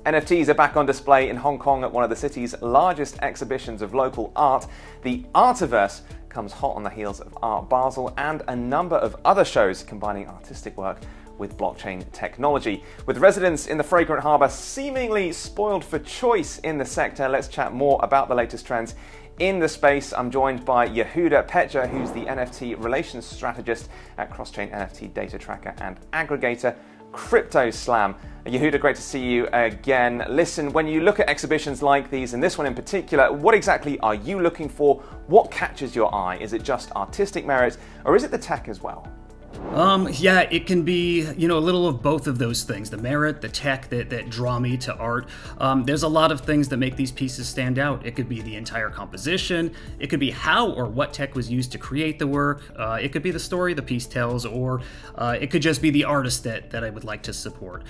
NFTs are back on display in Hong Kong at one of the city's largest exhibitions of local art. The Artaverse comes hot on the heels of Art Basel and a number of other shows combining artistic work with blockchain technology. With residents in the Fragrant Harbor seemingly spoiled for choice in the sector, let's chat more about the latest trends in the space. I'm joined by Yehudah Petscher, who's the NFT Relations Strategist at cross-chain NFT data tracker and aggregator CryptoSlam. Yehudah, great to see you again. Listen, when you look at exhibitions like these, and this one in particular, what exactly are you looking for? What catches your eye? Is it just artistic merit, or is it the tech as well? Yeah, it can be, a little of both of those things. The merit, the tech that draw me to art. There's a lot of things that make these pieces stand out. It could be the entire composition. It could be how or what tech was used to create the work. It could be the story the piece tells, or it could just be the artist that I would like to support.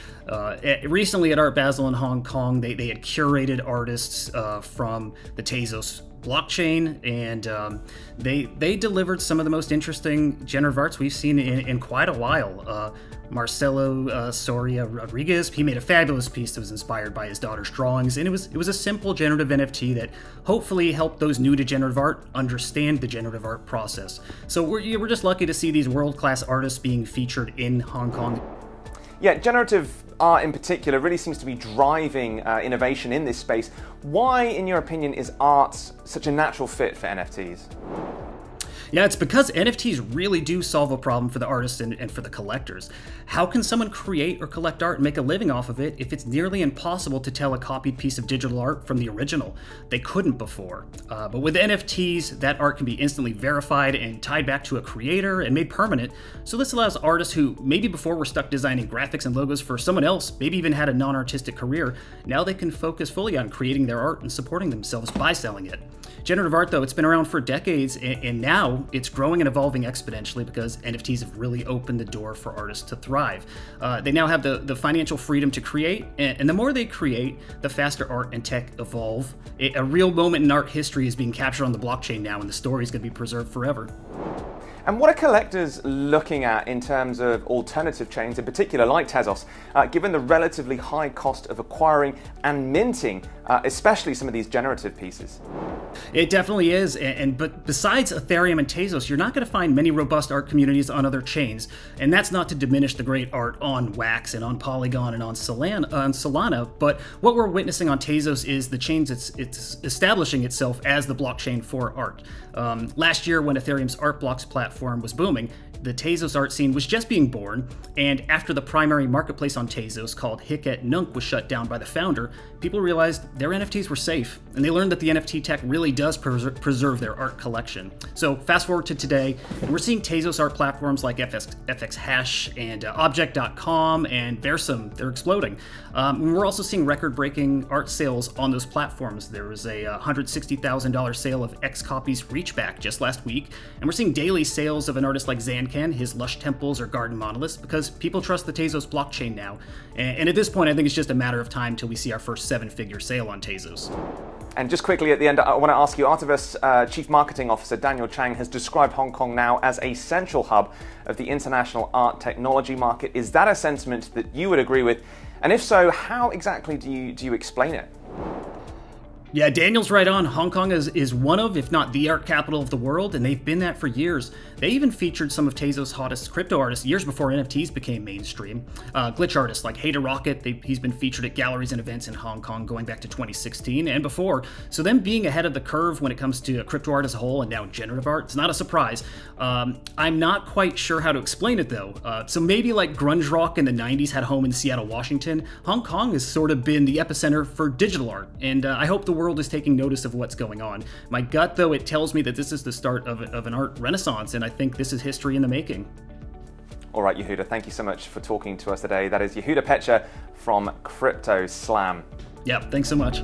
Recently at Art Basel in Hong Kong, they had curated artists from the Tazos blockchain, and they delivered some of the most interesting generative arts we've seen in quite a while. Marcelo Soria Rodriguez, he made a fabulous piece that was inspired by his daughter's drawings, and it was a simple generative NFT that hopefully helped those new to generative art understand the generative art process. So we're just lucky to see these world-class artists being featured in Hong Kong. Yeah, generative art in particular really seems to be driving innovation in this space. Why, in your opinion, is art such a natural fit for NFTs? Yeah, it's because NFTs really do solve a problem for the artists and for the collectors. How can someone create or collect art and make a living off of it if it's nearly impossible to tell a copied piece of digital art from the original? They couldn't before. But with NFTs, that art can be instantly verified and tied back to a creator and made permanent. So this allows artists who maybe before were stuck designing graphics and logos for someone else, maybe even had a non-artistic career, now they can focus fully on creating their art and supporting themselves by selling it. Generative art, though, it's been around for decades, and now it's growing and evolving exponentially because NFTs have really opened the door for artists to thrive. They now have the financial freedom to create, and the more they create, the faster art and tech evolve. A real moment in art history is being captured on the blockchain now, and the story is going to be preserved forever. And what are collectors looking at in terms of alternative chains, in particular like Tazos, given the relatively high cost of acquiring and minting, especially some of these generative pieces? It definitely is, but besides Ethereum and Tazos, you're not going to find many robust art communities on other chains, and that's not to diminish the great art on Wax and on Polygon and on Solana, but what we're witnessing on Tazos is the chain it's establishing itself as the blockchain for art. Last year, when Ethereum's Art Blocks platform was booming, the Tazos art scene was just being born, and after the primary marketplace on Tazos called Hic Nunc was shut down by the founder, people realized their NFTs were safe, and they learned that the NFT tech really does preserve their art collection. So fast forward to today, and we're seeing Tazos art platforms like FX Hash and Object.com and Versum, they're exploding. We're also seeing record-breaking art sales on those platforms. There was a $160,000 sale of X Copies Reachback just last week, and we're seeing daily sales of an artist like Zancan, his Lush Temples or Garden Monoliths, because people trust the Tazos blockchain now. And at this point, I think it's just a matter of time till we see our first seven-figure sale on Tazos. And just quickly at the end, I want to ask you, Artaverse Chief Marketing Officer Daniel Chang has described Hong Kong now as a central hub of the international art technology market. Is that a sentiment that you would agree with? And if so, how exactly do you explain it? Yeah, Daniel's right on. Hong Kong is one of, if not the art capital of the world, and they've been that for years. They even featured some of Tazos' hottest crypto artists years before NFTs became mainstream. Glitch artists like Hey to Rocket, he's been featured at galleries and events in Hong Kong going back to 2016 and before. So them being ahead of the curve when it comes to crypto art as a whole and now generative art, it's not a surprise. I'm not quite sure how to explain it though. So maybe like grunge rock in the 90s had a home in Seattle, Washington, Hong Kong has sort of been the epicenter for digital art, and I hope the world is taking notice of what's going on. My gut, though, it tells me that this is the start of an art renaissance, and I think this is history in the making. All right, Yehudah, thank you so much for talking to us today. That is Yehudah Petscher from CryptoSlam. Yeah, thanks so much.